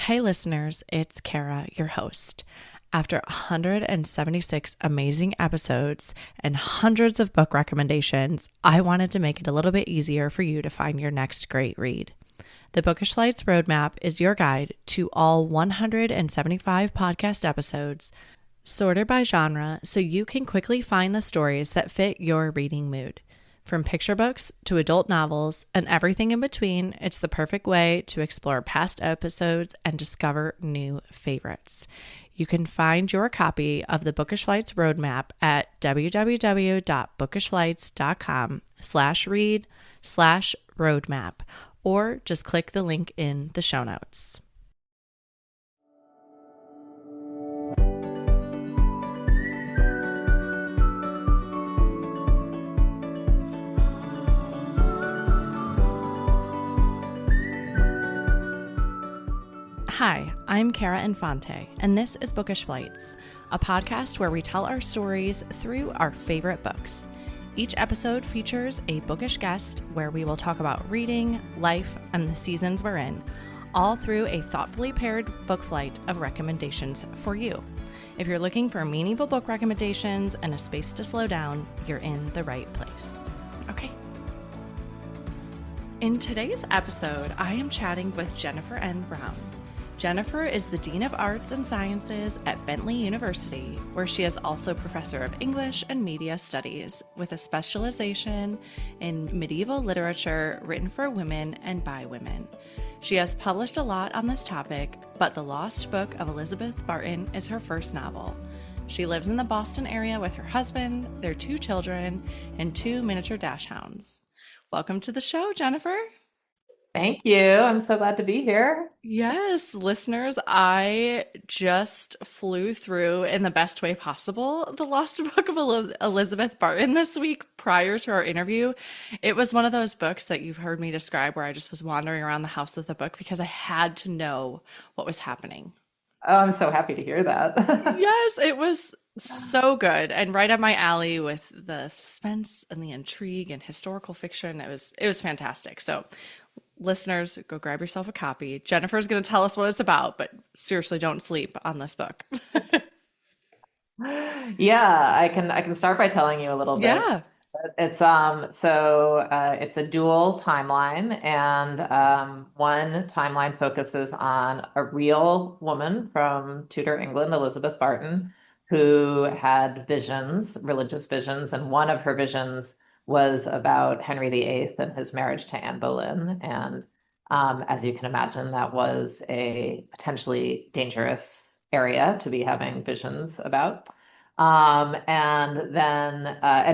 Hey listeners, it's Kara, your host. After 176 amazing episodes and hundreds of book recommendations, I wanted to make it a little bit easier for you to find your next great read. The Bookish Lights Roadmap is your guide to all 175 podcast episodes, sorted by genre so you can quickly find the stories that fit your reading mood. From picture books to adult novels and everything in between, it's the perfect way to explore past episodes and discover new favorites. You can find your copy of the Bookish Lights Roadmap at www.bookishlights.com/read/roadmap, or just click the link in the show notes. Hi, I'm Kara Infante, and this is Bookish Flights, a podcast where we tell our stories through our favorite books. Each episode features a bookish guest where we will talk about reading, life, and the seasons we're in, all through a thoughtfully paired book flight of recommendations for you. If you're looking for meaningful book recommendations and a space to slow down, you're in the right place. Okay. In today's episode, I am chatting with Jennifer N. Brown. Jennifer is the Dean of Arts and Sciences at Bentley University, where she is also Professor of English and Media Studies with a specialization in medieval literature written for women and by women. She has published a lot on this topic, but The Lost Book of Elizabeth Barton is her first novel. She lives in the Boston area with her husband, their 2 children, and 2 miniature dachshunds. Welcome to the show, Jennifer. Thank you. I'm so glad to be here. Yes, listeners, I just flew through in the best way possible The Lost Book of Elizabeth Barton this week prior to our interview. It was one of those books that you've heard me describe where I just was wandering around the house with the book because I had to know what was happening. Oh, I'm so happy to hear that. Yes, it was so good and right up my alley with the suspense and the intrigue and historical fiction. It was fantastic. So listeners, go grab yourself a copy. Jennifer's going to tell us what it's about, but seriously, don't sleep on this book. Yeah, I can start by telling you a little bit. Yeah. It's it's a dual timeline, and one timeline focuses on a real woman from Tudor England, Elizabeth Barton, who had visions, religious visions, and one of her visions was about Henry VIII and his marriage to Anne Boleyn. And as you can imagine, that was a potentially dangerous area to be having visions about. And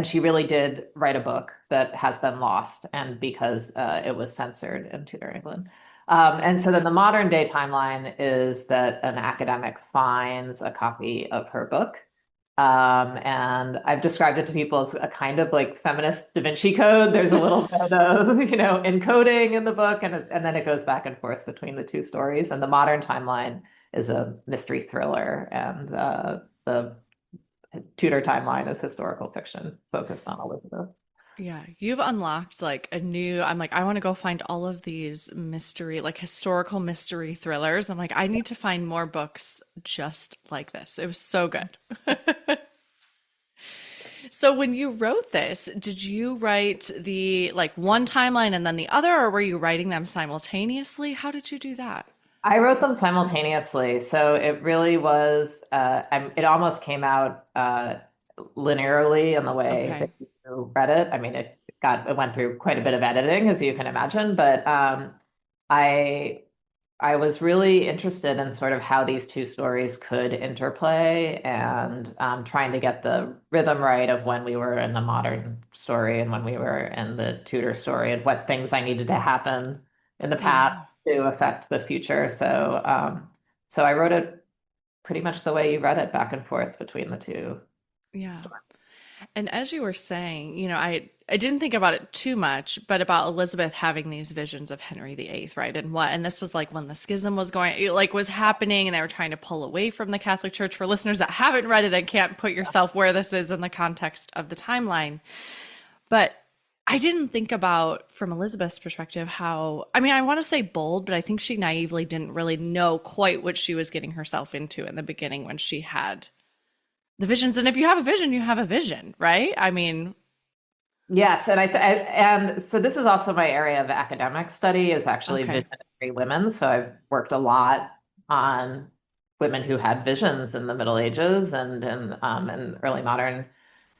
she really did write a book that has been lost, and because it was censored in Tudor England. And so then the modern day timeline is that an academic finds a copy of her book. And I've described it to people as a kind of like feminist Da Vinci Code. There's a little bit of, encoding in the book, and then it goes back and forth between the 2 stories. And the modern timeline is a mystery thriller, and the Tudor timeline is historical fiction focused on Elizabeth. Yeah, you've unlocked like a new, I'm like, I want to go find all of these historical mystery thrillers. I'm like, I need to find more books just like this. It was so good. So when you wrote this, did you write the one timeline and then the other, or were you writing them simultaneously? How did you do that? I wrote them simultaneously. So it really was, it almost came out linearly in the way that you read it. I mean, it went through quite a bit of editing, as you can imagine, but I was really interested in sort of how these 2 stories could interplay, and trying to get the rhythm right of when we were in the modern story and when we were in the Tudor story, and what things I needed to happen in the past to affect the future. So I wrote it pretty much the way you read it, back and forth between the 2. Yeah. And as you were saying, I didn't think about it too much, but about Elizabeth having these visions of Henry VIII, right? And this was like when the schism was was happening, and they were trying to pull away from the Catholic Church. For listeners that haven't read it and can't put yourself where this is in the context of the timeline. But I didn't think about from Elizabeth's perspective how, I mean, I want to say bold, but I think she naively didn't really know quite what she was getting herself into in the beginning when she had the visions. And if you have a vision, you have a vision, right? I mean, Yes, and and so this is also my area of academic study is actually okay. visionary women. So I've worked a lot on women who had visions in the Middle Ages and in early modern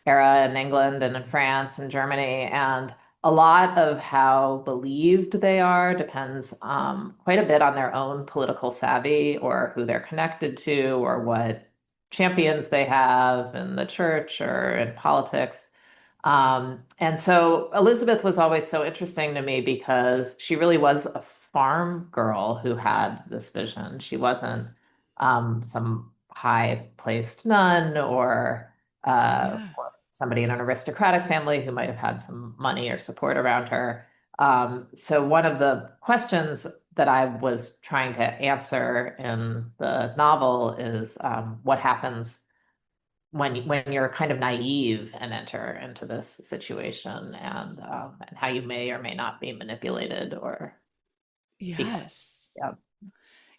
era in England and in France and Germany. And a lot of how believed they are depends quite a bit on their own political savvy or who they're connected to or what champions they have in the church or in politics. And so Elizabeth was always so interesting to me because she really was a farm girl who had this vision. She wasn't some high-placed nun Yeah. or somebody in an aristocratic family who might have had some money or support around her. So one of the questions that I was trying to answer in the novel is what happens when you're kind of naive and enter into this situation and how you may or may not be manipulated or become. Yes. Yeah.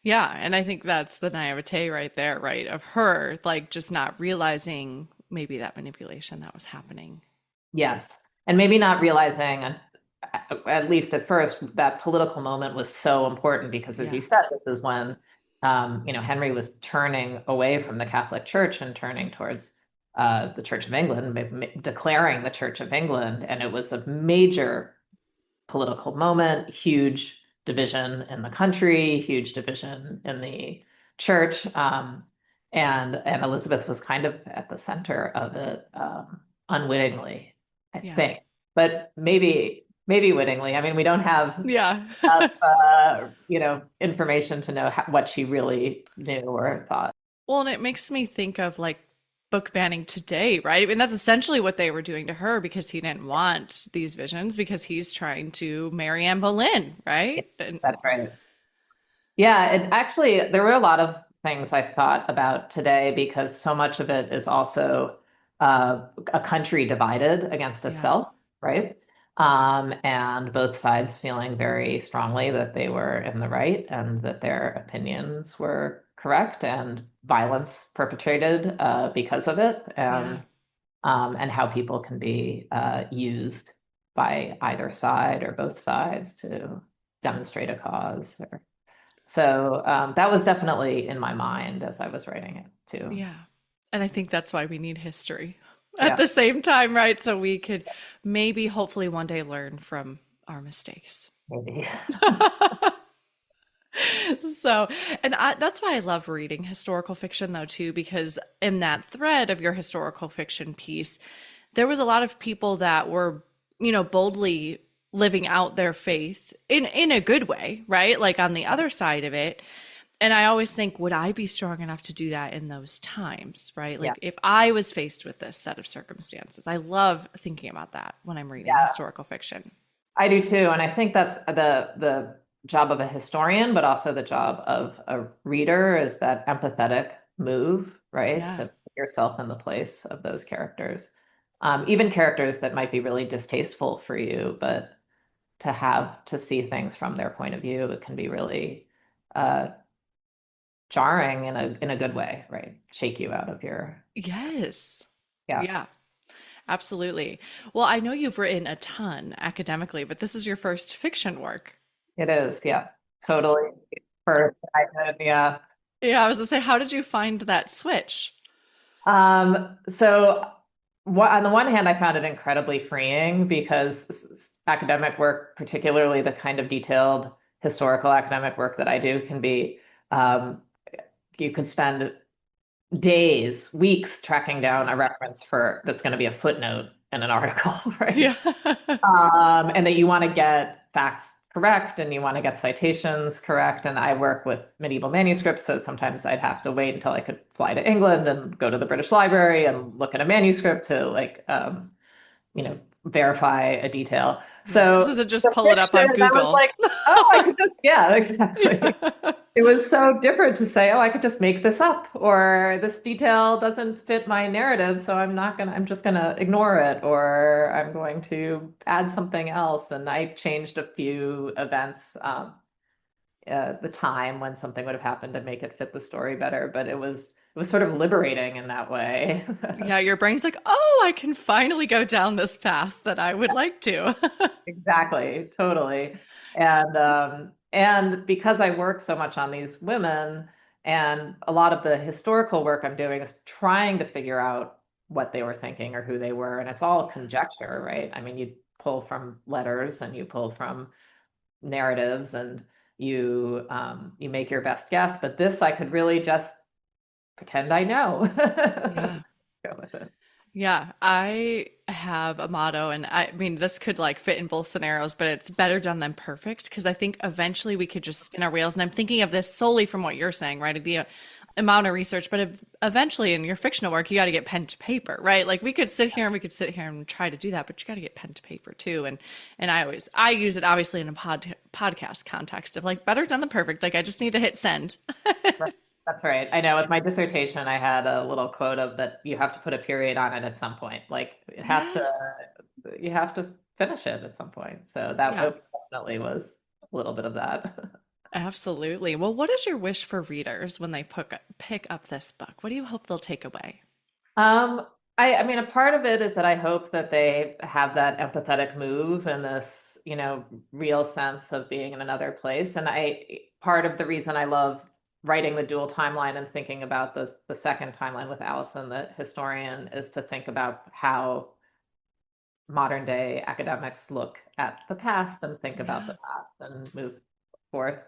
Yeah. And I think that's the naivete right there, right? Of her, like just not realizing maybe that manipulation that was happening. Yes. And maybe not realizing, at least at first, that political moment was so important because, as you Yeah. said, this is when, Henry was turning away from the Catholic Church and turning towards the Church of England, declaring the Church of England. And it was a major political moment, huge division in the country, huge division in the church. And Elizabeth was kind of at the center of it, unwittingly, I Yeah. think, but maybe wittingly. I mean, we don't have Yeah. enough, information to know what she really knew or thought. Well, and it makes me think of like book banning today, right? I mean, that's essentially what they were doing to her because he didn't want these visions because he's trying to marry Anne Boleyn, right? And That's right. Yeah, it actually, there were a lot of things I thought about today because so much of it is also a country divided against yeah, itself, right? And both sides feeling very strongly that they were in the right and that their opinions were correct and violence perpetrated because of it yeah, and how people can be used by either side or both sides to demonstrate a cause or so that was definitely in my mind as I was writing it too. yeah. And I think that's why we need history at Yeah, the same time, right? So we could maybe, hopefully, one day learn from our mistakes. maybe. So, and that's why I love reading historical fiction, though, too, because in that thread of your historical fiction piece, there was a lot of people that were, boldly living out their faith in a good way, right? Like on the other side of it. And I always think, would I be strong enough to do that in those times, right? Yeah, Like if I was faced with this set of circumstances, I love thinking about that when I'm reading yeah, historical fiction. I do too, and I think that's the job of a historian, but also the job of a reader is that empathetic move, right? Yeah. To put yourself in the place of those characters, even characters that might be really distasteful for you, but to have to see things from their point of view, it can be really uh, jarring in a good way, right? Shake you out of your Yes. yeah. Yeah. Absolutely. Well, I know you've written a ton academically, but this is your first fiction work. It is, yeah, totally. First, I could, yeah. Yeah, I was gonna say, how did you find that switch? So on the one hand, I found it incredibly freeing because academic work, particularly the kind of detailed historical academic work that I do, can be um, you could spend days, weeks tracking down a reference for that's going to be a footnote in an article, Yeah. right? And that you want to get facts correct and you want to get citations correct. And I work with medieval manuscripts, so sometimes I'd have to wait until I could fly to England and go to the British Library and look at a manuscript to verify a detail. Yeah, this So isn't just the pull it up fiction, on I was Google. like, oh, I could just, yeah, exactly. Yeah. It was so different to say, oh, I could just make this up, or this detail doesn't fit my narrative, so I'm just gonna ignore it, or I'm going to add something else. And I changed a few events, the time when something would have happened to make it fit the story better, but it was sort of liberating in that way. Yeah, your brain's like, oh, I can finally go down this path that I would like to. Exactly, totally. And because I work so much on these women, and a lot of the historical work I'm doing is trying to figure out what they were thinking or who they were, and it's all conjecture, right? I mean, you pull from letters and you pull from narratives, and you make your best guess, but this I could really just pretend I know. Yeah. Go with it. Yeah, I have a motto, and I mean, this could like fit in both scenarios, but it's better done than perfect because I think eventually we could just spin our wheels. And I'm thinking of this solely from what you're saying, right? The amount of research, but eventually in your fictional work, you got to get pen to paper, right? Like we could sit here and try to do that, but you got to get pen to paper too. And I use it obviously in a podcast context of like better done than perfect. Like I just need to hit send. Right. That's right. I know with my dissertation, I had a little quote of that you have to put a period on it at some point. Like it has to, Yes. you have to finish it at some point. So that Yeah. definitely was a little bit of that. Absolutely. Well, what is your wish for readers when they pick up this book? What do you hope they'll take away? Um, I mean, a part of it is that I hope that they have that empathetic move and this, real sense of being in another place. And part of the reason I love writing the dual timeline and thinking about the second timeline with Allison, the historian, is to think about how modern day academics look at the past and think about the Yeah. past and move forth.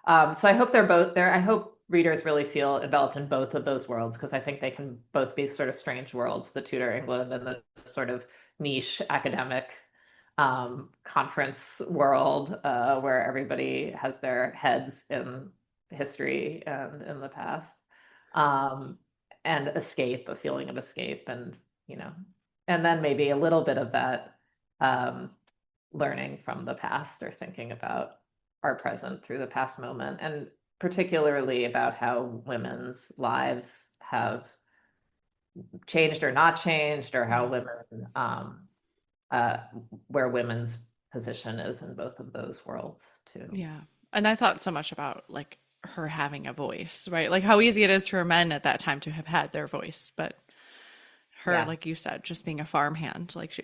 So I hope they're both there. I hope readers really feel enveloped in both of those worlds because I think they can both be sort of strange worlds, the Tudor England and the sort of niche academic conference world where everybody has their heads in history and in the past. Um, and escape, a feeling of escape, you know, and then maybe a little bit of that um, learning from the past or thinking about our present through the past moment, and particularly about how women's lives have changed or not changed, or how Mm. women, uh, where women's position is in both of those worlds too. Yeah. And I thought so much about like her having a voice, right? Like how easy it is for men at that time to have had their voice, but her, Yes, like you said, just being a farmhand, like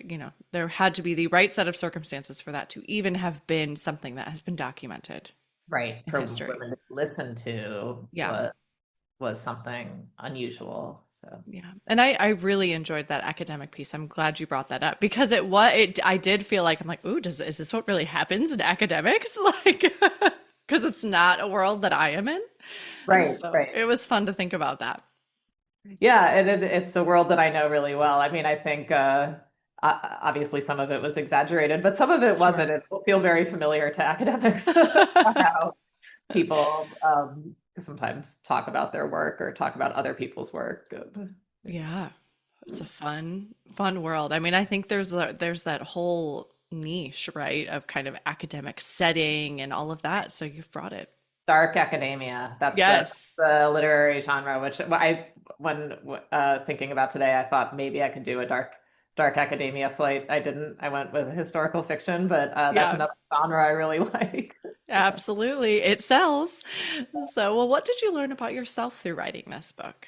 there had to be the right set of circumstances for that to even have been something that has been documented right. in For history. women to listen to Yeah. was something unusual. So Yeah. And I really enjoyed that academic piece. I'm glad you brought that up because I did feel like I'm like, ooh, is this what really happens in academics? Like, because it's not a world that I am in. right, So right. it was fun to think about that. Yeah, and it's a world that I know really well. I mean, I think obviously some of it was exaggerated, but some of it wasn't. Sure. It will feel very familiar to academics how people sometimes talk about their work or talk about other people's work. Yeah. It's a fun world. I mean, I think there's that whole niche, right, of kind of academic setting and all of that. So you've brought it. Dark academia. That's Yes. the literary genre, which when thinking about today, I thought maybe I could do a dark academia flight. I didn't. I went with historical fiction, but that's Yeah. another genre I really like. So. Absolutely. It sells. So, well, what did you learn about yourself through writing this book?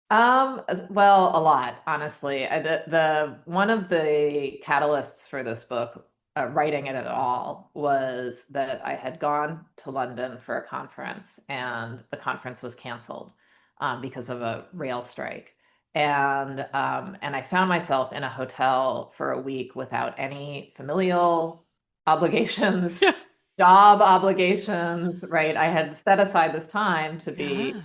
Well, a lot, honestly. The one of the catalysts for this book, writing it at all, was that I had gone to London for a conference, and the conference was canceled because of a rail strike. And I found myself in a hotel for a week without any familial obligations, Yeah. job obligations, right? I had set aside this time Yeah.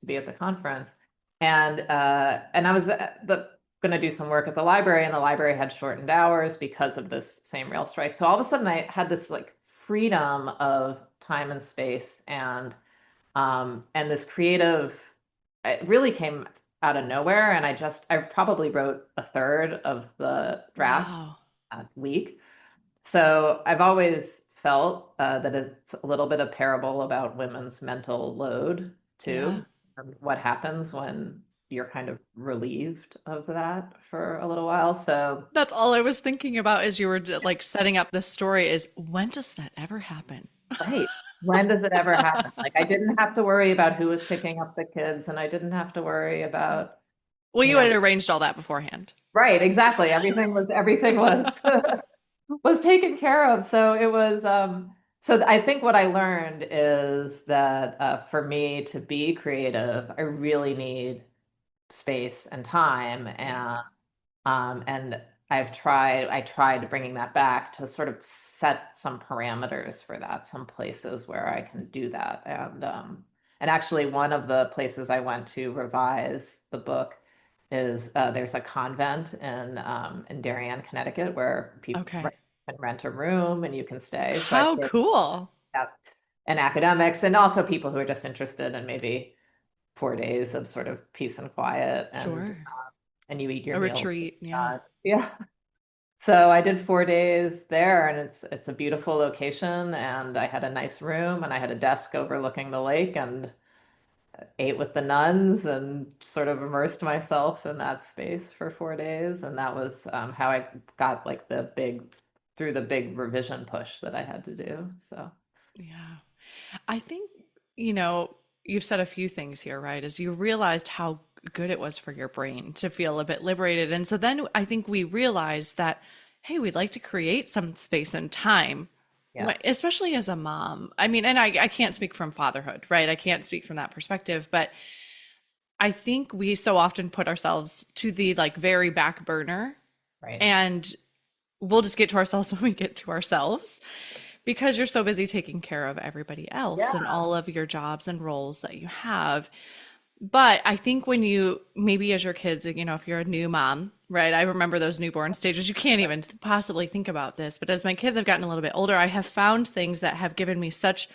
to be at the conference. And I was going to do some work at the library, and the library had shortened hours because of this same rail strike. So all of a sudden, I had this like freedom of time and space, and this creative. It really came out of nowhere, and I probably wrote a third of the draft Wow. that week. So I've always felt that it's a little bit of parable about women's mental load Yeah. too. What happens when you're kind of relieved of that for a little while. So, That's all I was thinking about as you were like setting up this story is when does that ever happen? right. When does it ever happen? Like I didn't have to worry about who was picking up the kids, and I didn't have to worry about, Well, you you know, had arranged all that beforehand. right, exactly. Everything was was taken care of. So it was so I think what I learned is that for me to be creative, I really need space and time, Yeah. and I tried bringing that back to sort of set some parameters for that, some places where I can do that. And actually one of the places I went to revise the book is there's a convent in Darien, Connecticut, where people Okay. can rent a room and you can stay. So I How stayed cool. at and academics and also people who are just interested in maybe 4 days of sort of peace and quiet, Sure. and you eat your A meal. retreat. Yeah. Yeah. So I did 4 days there, and it's a beautiful location, and I had a nice room, and I had a desk overlooking the lake, and ate with the nuns, and sort of immersed myself in that space for 4 days, and that was how I got like through the big revision push that I had to do. So Yeah. I think, you've said a few things here, right? As you realized how good it was for your brain to feel a bit liberated. And so then I think we realized that, hey, we'd like to create some space and time, yeah, especially as a mom. I mean, and I can't speak from fatherhood, right? I can't speak from that perspective, but I think we so often put ourselves to the like very back burner right. and we'll just get to ourselves when we get to ourselves because you're so busy taking care of everybody else and Yeah, all of your jobs and roles that you have. But I think when you, maybe as your kids, if you're a new mom, right? I remember those newborn stages. You can't even possibly think about this. But as my kids have gotten a little bit older, I have found things that have given me such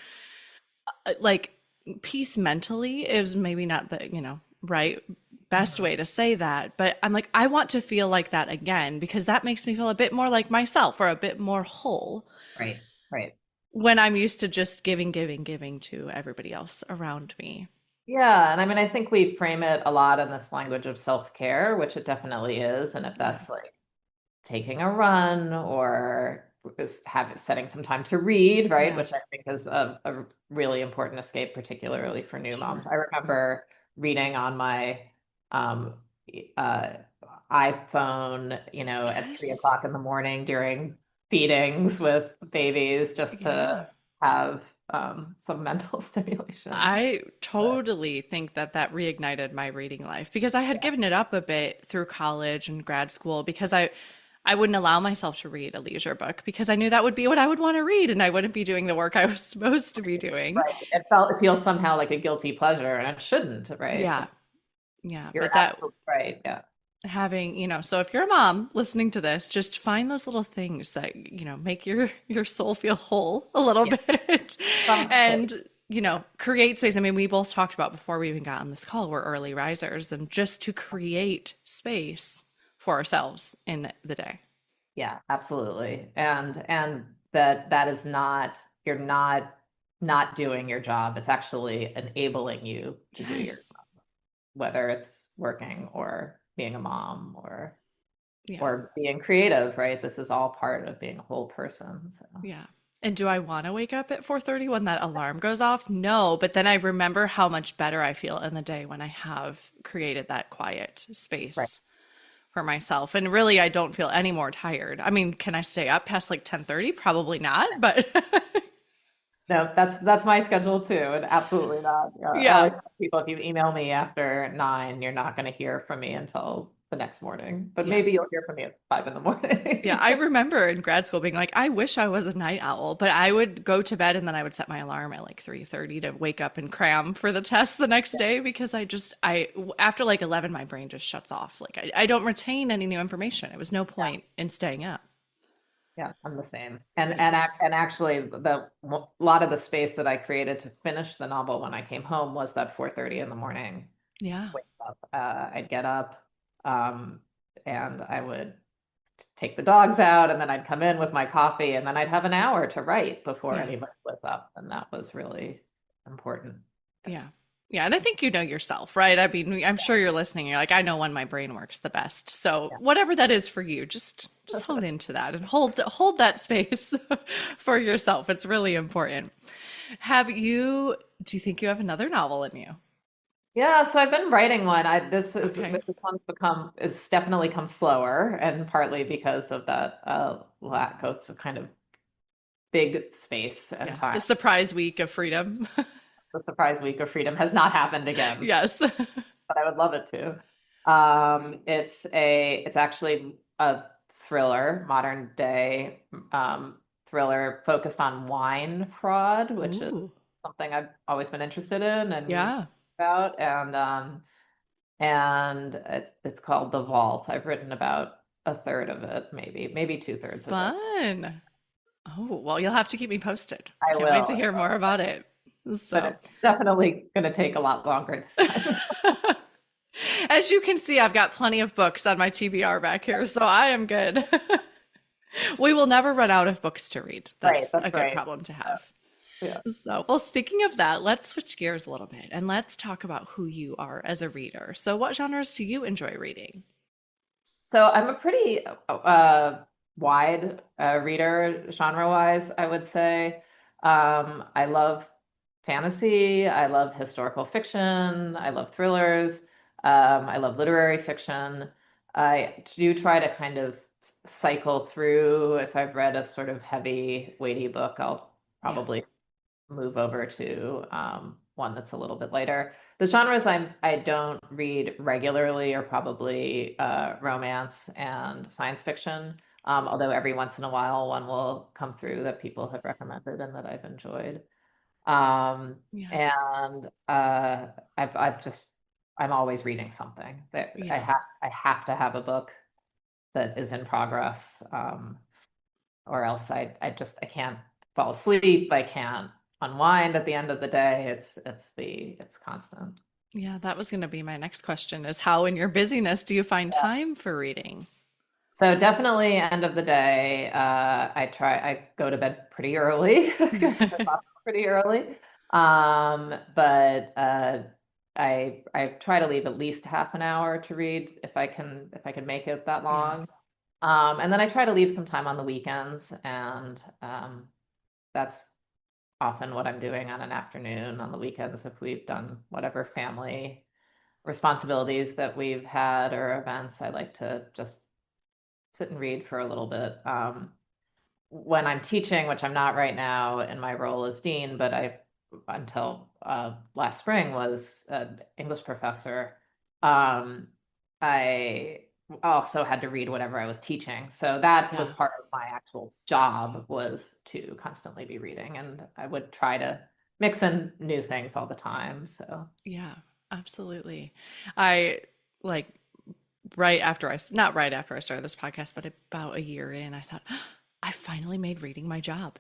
like peace mentally is maybe not the, right best mhm, way to say that. But I'm like, I want to feel like that again because that makes me feel a bit more like myself or a bit more whole right, right. when I'm used to just giving, giving, giving to everybody else around me. Yeah, and I mean, I think we frame it a lot in this language of self-care, which it definitely is. And if Yeah, that's like taking a run or is setting some time to read, right? yeah, Which I think is a really important escape, particularly for new moms. sure. I remember reading on my um, uh, iPhone, at three Yes. o'clock in the morning during feedings with babies, just Yeah. to have some mental stimulation. I But totally think that that reignited my reading life because I had yeah, given it up a bit through college and grad school because I wouldn't allow myself to read a leisure book because I knew that would be what I would want to read and I wouldn't be doing the work I was supposed to be doing. right. It feels somehow like a guilty pleasure, and it shouldn't, right? Yeah. Yeah, You're but that absolutely right. Yeah. having, so if you're a mom listening to this, just find those little things that, make your soul feel whole a little Yeah. bit Something. and, create space. I mean, we both talked about before we even got on this call, we're early risers and just to create space for ourselves in the day. Yeah, absolutely. And that is not, you're not doing your job. It's actually enabling you to do your, Yes. whether it's working or being a mom Yeah. or being creative, right? This is all part of being a whole person. So Yeah. And do I want to wake up at 4:30 when that alarm goes off? No, but then I remember how much better I feel in the day when I have created that quiet right. space for myself. And really, I don't feel any more tired. I mean, can I stay up past like 10:30? Probably not, but No, that's my schedule too, and absolutely not. I yeah. always tell people if you email me after 9, you're not going to hear from me until the next morning. But Yeah. maybe you'll hear from me at 5 in the Yeah, morning. I remember in grad school being like, I wish I was a night owl, but I would go to bed and then I would set my alarm at like 3:30 to wake up and cram for the test the next day because after like 11, my brain just shuts off. Like I don't retain any new information. It was no Yeah. point in staying up. Yeah, I'm the same. Yeah. And actually a lot of the space that I created to finish the novel when I came home was that 4:30 in the morning Yeah. wake up. I'd get up, um, and I would take the dogs out, and then I'd come in with my coffee, and then I'd have an hour to write before Yeah. anybody was up. And that was really important. Yeah. Yeah. And I think you know yourself, right? I mean, I'm sure you're listening. You're like, I know when my brain works the best. So whatever that is for you, just hone into that and hold that space for yourself. It's really important. Do you think you have another novel in you? Yeah, so I've been writing one. Okay. This one's become is definitely come slower, and partly because of that lack of kind of big space and Yeah. time. The surprise week of freedom. The surprise week of freedom has not happened again, Yes. but I would love it to. It's actually a thriller, modern day thriller focused on wine fraud, which is Ooh. something I've always been interested in and Yeah. about. And it's called The Vault. I've written about a third of it, maybe two-thirds of it. Fun. Oh, well, you'll have to keep me posted. I Can't wait to will, hear more about it. but So, it's definitely going to take a lot longer this time. as you can see, I've got plenty of books on my TBR back here, so I am good. We will never run out of books to read. Right, That's a that's good right. problem to have. Yeah. So, well, speaking of that, let's switch gears a little bit and let's talk about who you are as a reader. So, what genres do you enjoy reading? So I'm a pretty wide reader, genre-wise, I would say. I love fantasy. I love historical fiction. I love thrillers. I love literary fiction. I do try to kind of cycle through. If I've read a sort of heavy, weighty book, I'll Yeah, probably move over to one that's a little bit lighter. The genres I don't read regularly are probably romance and science fiction. Although every once in a while one will come through that people have recommended and that I've enjoyed. Um, yeah, and I've just I'm always reading something. That yeah. I have to have a book that is in progress. Or else I can't fall asleep. I can't unwind at the end of the day. It's constant. Yeah, that was going to be my next question is how in your busyness do you find Yeah. time for reading? So definitely end of the day, I go to bed pretty early because I'm up pretty early. But I try to leave at least half an hour to read if I can make it that Yeah, long. And then I try to leave some time on the weekends, and that's often what I'm doing on an afternoon on the weekends if we've done whatever family responsibilities that we've had or events. I like to just sit and read for a little bit. When I'm teaching, which I'm not right now in my role as dean, but I until last spring was an English professor. Um, I also had to read whatever I was teaching. So that was yeah, part of my actual job was to constantly be reading. And I would try to mix in new things all the time. So yeah, absolutely. I like right after not right after I started this podcast, but about a year in, I thought, I finally made reading my job.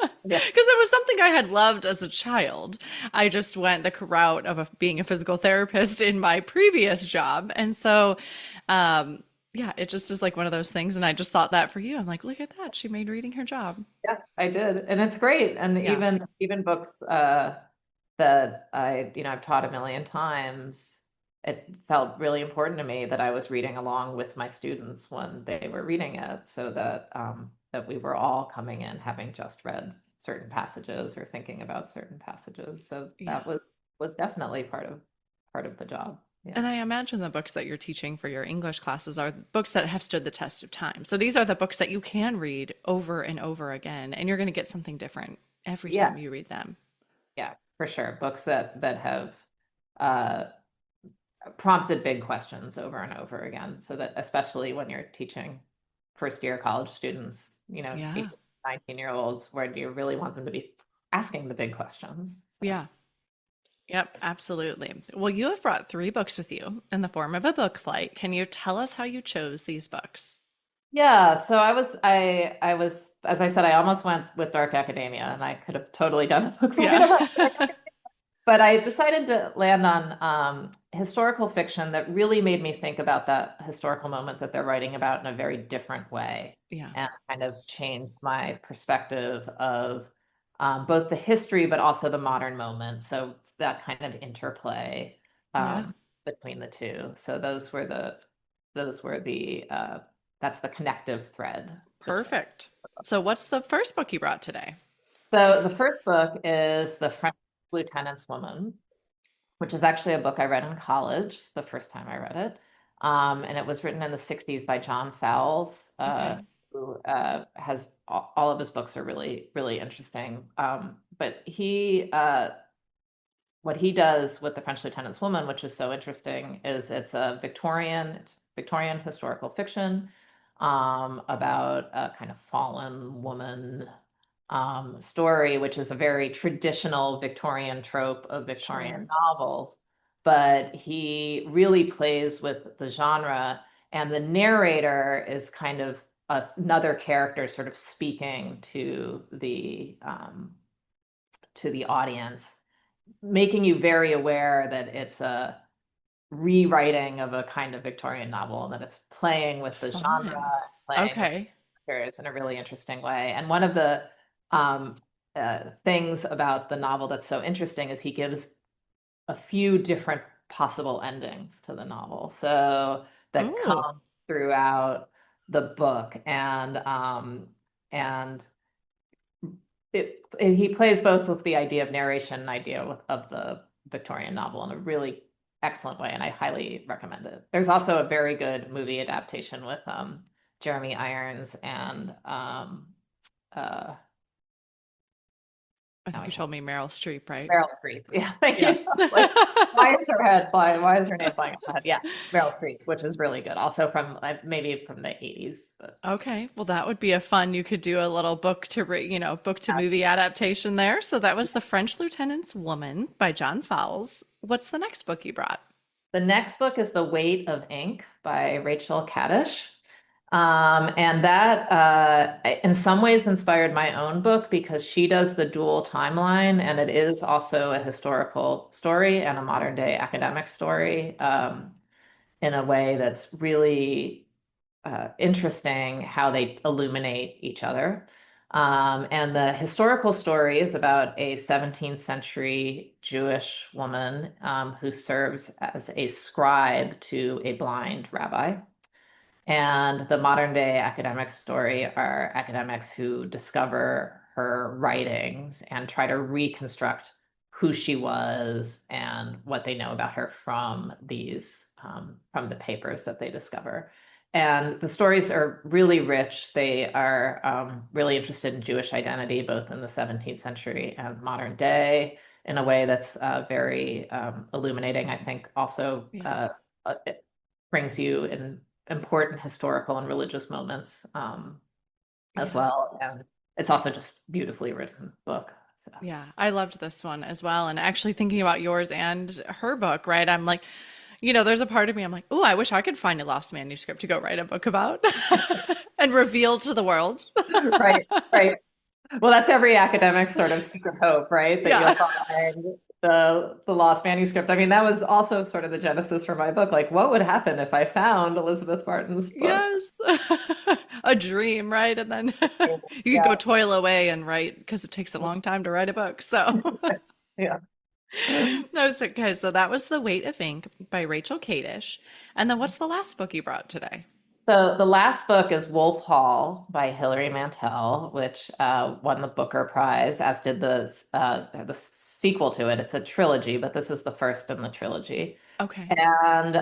yeah, Because it was something I had loved as a child. I just went the route of being a physical therapist in my previous job. And so, yeah, it just is like one of those things. And I just thought that for you. I'm like, look at that. She made reading her job. yeah, I did. And it's great. And Yeah. even books that I've taught a million times, it felt really important to me that I was reading along with my students when they were reading it, so that we were all coming in having just read certain passages or thinking about certain passages. So Yeah. that was definitely part of the job. Yeah. And I imagine the books that you're teaching for your English classes are books that have stood the test of time. So these are the books that you can read over and over again, and you're going to get something different every Yes. time you read them. Yeah, for sure. Books that have uh, prompted big questions over and over again, so that especially when you're teaching first year college students, Yeah. 19-year-olds, where do you really want them to be asking the big questions? So. Yeah. Yep, absolutely. Well, you have brought three books with you in the form of a book flight. Can you tell us how you chose these books? Yeah, so I was, as I said, I almost went with dark academia, and I could have totally done a book flight. Yeah. But I decided to land on historical fiction that really made me think about that historical moment that they're writing about in a very different way, Yeah. and kind of changed my perspective of both the history but also the modern moment. So that kind of interplay Yeah. between the two. So those were the that's the connective thread between. Perfect. So what's the first book you brought today? So the first book is The French Lieutenant's Woman, which is actually a book I read in college the first time I read it. And it was written in the 60s by John Fowles, Okay. who has all of his books are really, really interesting. But what he does with The French Lieutenant's Woman, which is so interesting, is it's Victorian historical fiction about a kind of fallen woman story, which is a very traditional Victorian trope of Victorian Sure. novels. But he really plays with the genre, and the narrator is kind of another character, sort of speaking to the audience, making you very aware that it's a rewriting of a kind of Victorian novel and that it's playing with the genre, Fun. playing with Okay. characters in a really interesting way. And one of the um, things about the novel that's so interesting is he gives a few different possible endings to the novel. So that Ooh. come throughout the book. And he plays both with the idea of narration and of the Victorian novel in a really excellent way, and I highly recommend it. There's also a very good movie adaptation with Jeremy Irons and uh, I now think I you can't. told me Meryl Streep, right? Meryl Streep. Yeah, thank Yeah. you. Like, why is her head flying? Why is her name flying off my head? Yeah, Meryl Streep, which is really good. Also from maybe from the 80s, but Okay, well, that would be a fun. You could do a little book to movie adaptation there. So that was The French Lieutenant's Woman by John Fowles. What's the next book you brought? the next book is The Weight of Ink by Rachel Kaddish. And that, in some ways, inspired my own book because she does the dual timeline, and it is also a historical story and a modern day academic story in a way that's really interesting how they illuminate each other. And the historical story is about a 17th century Jewish woman who serves as a scribe to a blind rabbi. And the modern day academic story are academics who discover her writings and try to reconstruct who she was and what they know about her from from the papers that they discover. And the stories are really rich. They are really interested in Jewish identity, both in the 17th century and modern day, in a way that's very illuminating. I think also Yeah. it brings you in important historical and religious moments as Yeah. well. And it's also just beautifully written book. So Yeah, I loved this one as well. And actually thinking about yours and her book, right? I'm like, there's a part of me, I'm like, oh, I wish I could find a lost manuscript to go write a book about and reveal to the world. right, right. Well, that's every academic's sort of secret hope, right? That you'll Yeah. find the lost manuscript. I mean, that was also sort of the genesis for my book. Like, what would happen if I found Elizabeth Barton's book? Yes. A dream, right? And then you could go Yeah, toil away and write because it takes a long time to write a book. So yeah. no, it's okay. So that was The Weight of Ink by Rachel Kadish. And then what's the last book you brought today? So the last book is Wolf Hall by Hilary Mantel, which won the Booker Prize, as did the sequel to it. It's a trilogy, but this is the first in the trilogy. Okay. And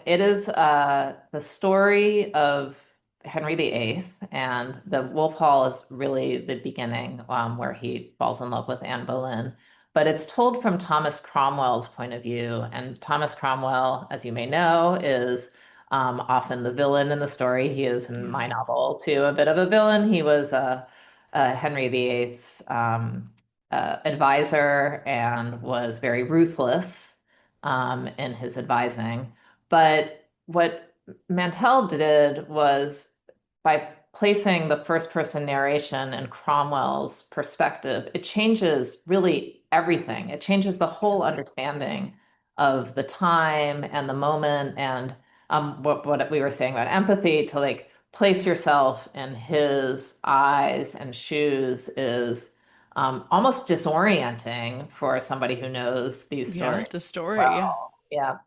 it is the story of Henry VIII, and the Wolf Hall is really the beginning where he falls in love with Anne Boleyn. But it's told from Thomas Cromwell's point of view. And Thomas Cromwell, as you may know, is often the villain in the story. He is in Yeah. my novel too, a bit of a villain. He was Henry VIII's advisor and was very ruthless in his advising. But what Mantell did was by placing the first person narration in Cromwell's perspective, it changes really everything. It changes the whole understanding of the time and the moment, and what we were saying about empathy, to like place yourself in his eyes and shoes is almost disorienting for somebody who knows these Yeah, stories the story. Yeah. well. Yeah.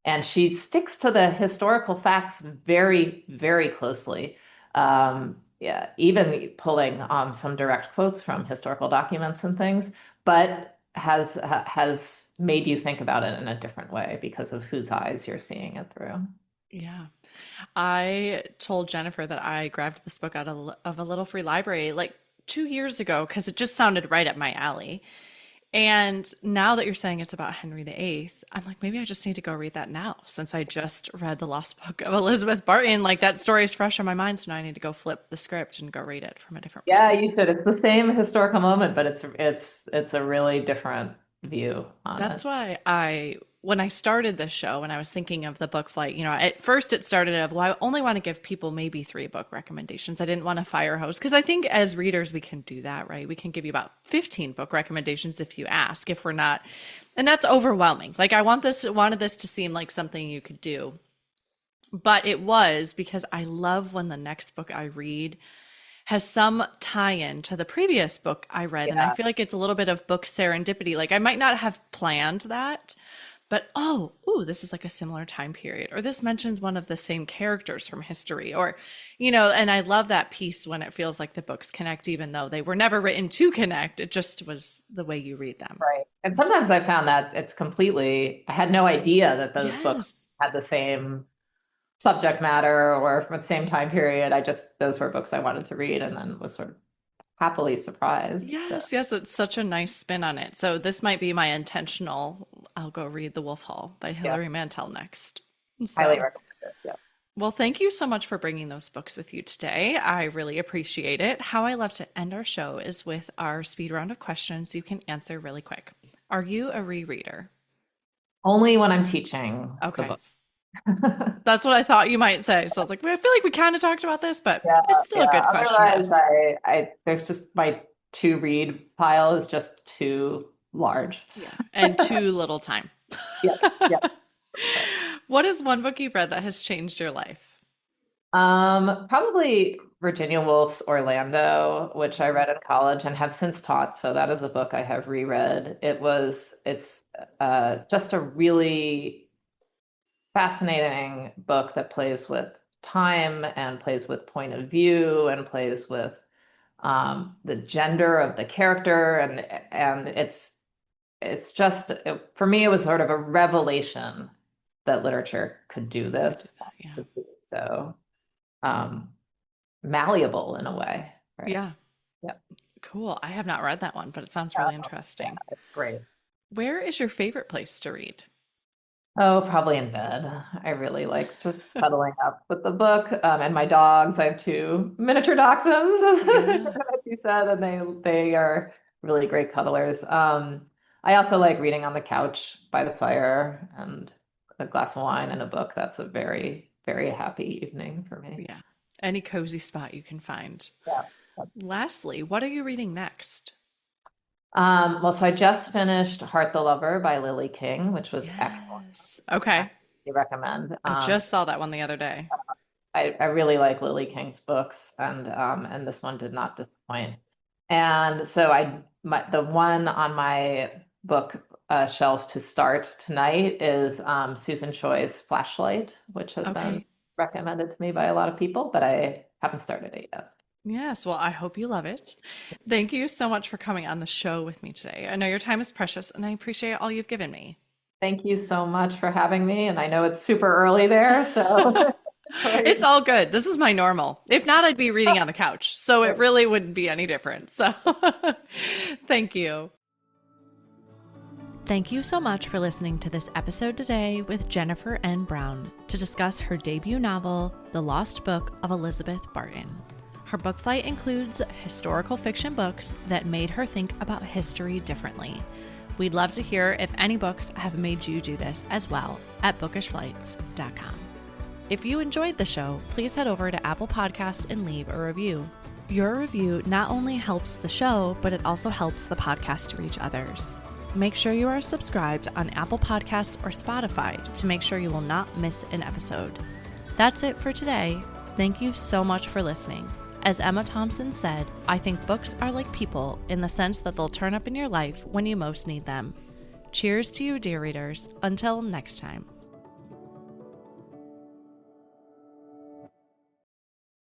And she sticks to the historical facts very, very closely. Yeah, even pulling some direct quotes from historical documents and things, but has made you think about it in a different way because of whose eyes you're seeing it through. Yeah. I told Jennifer that I grabbed this book out of a little free library like 2 years ago because it just sounded right up my alley. And now that you're saying it's about Henry VIII, I'm like, maybe I just need to go read that now since I just read The Lost Book of Elizabeth Barton. Like that story is fresh in my mind. So now I need to go flip the script and go read it from a different Yeah, perspective. you should. It's the same historical moment, but it's a really different view on That's it. why when I started this show, when I was thinking of the book flight, at first it started of, well, I only want to give people maybe 3 book recommendations. I didn't want to fire hose because I think as readers, we can do that, right? We can give you about 15 book recommendations if you ask, if we're not, and that's overwhelming. Like wanted this to seem like something you could do, but it was because I love when the next book I read has some tie-in to the previous book I read. And I Yeah, feel like it's a little bit of book serendipity. Like I might not have planned that, but this is like a similar time period, or this mentions one of the same characters from history, or, and I love that piece when it feels like the books connect, even though they were never written to connect. It just was the way you read them. right. And sometimes I found that I had no idea that those books Yes. had the same subject matter or from the same time period. Those were books I wanted to read and then was sort of happily surprised. Yes, yes, it's such a nice spin on it. So this might be my intentional, I'll go read The Wolf Hall by Yeah, Hilary Mantel next. highly So, recommend it. Yeah. well, thank you so much for bringing those books with you today. I really appreciate it. How I love to end our show is with our speed round of questions you can answer really quick. Are you a rereader? Only when I'm teaching the Okay. book. That's what I thought you might say. So I was like, well, I feel like we kind of talked about this, but Yeah, it's still a yeah. good question to Otherwise, ask. there's just my to read pile is just too large. Yeah. And too little time. Yeah, yeah. What is one book you've read that has changed your life? Probably Virginia Woolf's Orlando, which I read in college and have since taught. So that is a book I have reread. It's just a really fascinating book that plays with time and plays with point of view and plays with the gender of the character, and it's just for me it was sort of a revelation that literature could do Could do this, that. Yeah. so um, malleable in a way, right? Yeah. Yeah, Cool. I have not read that one, but it sounds really interesting. it's great. Where is your favorite place to read? Oh, probably in bed. I really like just cuddling up with the book, and my dogs. I have 2 miniature dachshunds, Yeah. as you said, and they are really great cuddlers. I also like reading on the couch by the fire and a glass of wine and a book. That's a very, very happy evening for me. Yeah. Any cozy spot you can find. Yeah. Lastly, what are you reading next? Well, so I just finished Heart the Lover by Lily King, which was excellent. Yes. Okay. I recommend. I just saw that one the other day. I really like Lily King's books, and this one did not disappoint. And so the one on my book shelf to start tonight is Susan Choi's Flashlight, which has been Okay. recommended to me by a lot of people, but I haven't started it yet. Yes. Well, I hope you love it. Thank you so much for coming on the show with me today. I know your time is precious and I appreciate all you've given me. Thank you so much for having me, and I know it's super early there, so It's all good. This is my normal. If not, I'd be reading on the couch. So it really wouldn't be any different. So thank you. Thank you so much for listening to this episode today with Jennifer N. Brown to discuss her debut novel, The Lost Book of Elizabeth Barton. Her book flight includes historical fiction books that made her think about history differently. We'd love to hear if any books have made you do this as well at bookishflights.com. If you enjoyed the show, please head over to Apple Podcasts and leave a review. Your review not only helps the show, but it also helps the podcast reach others. make sure you are subscribed on Apple Podcasts or Spotify to make sure you will not miss an episode. That's it for today. Thank you so much for listening. As Emma Thompson said, I think books are like people in the sense that they'll turn up in your life when you most need them. Cheers to you, dear readers. Until next time.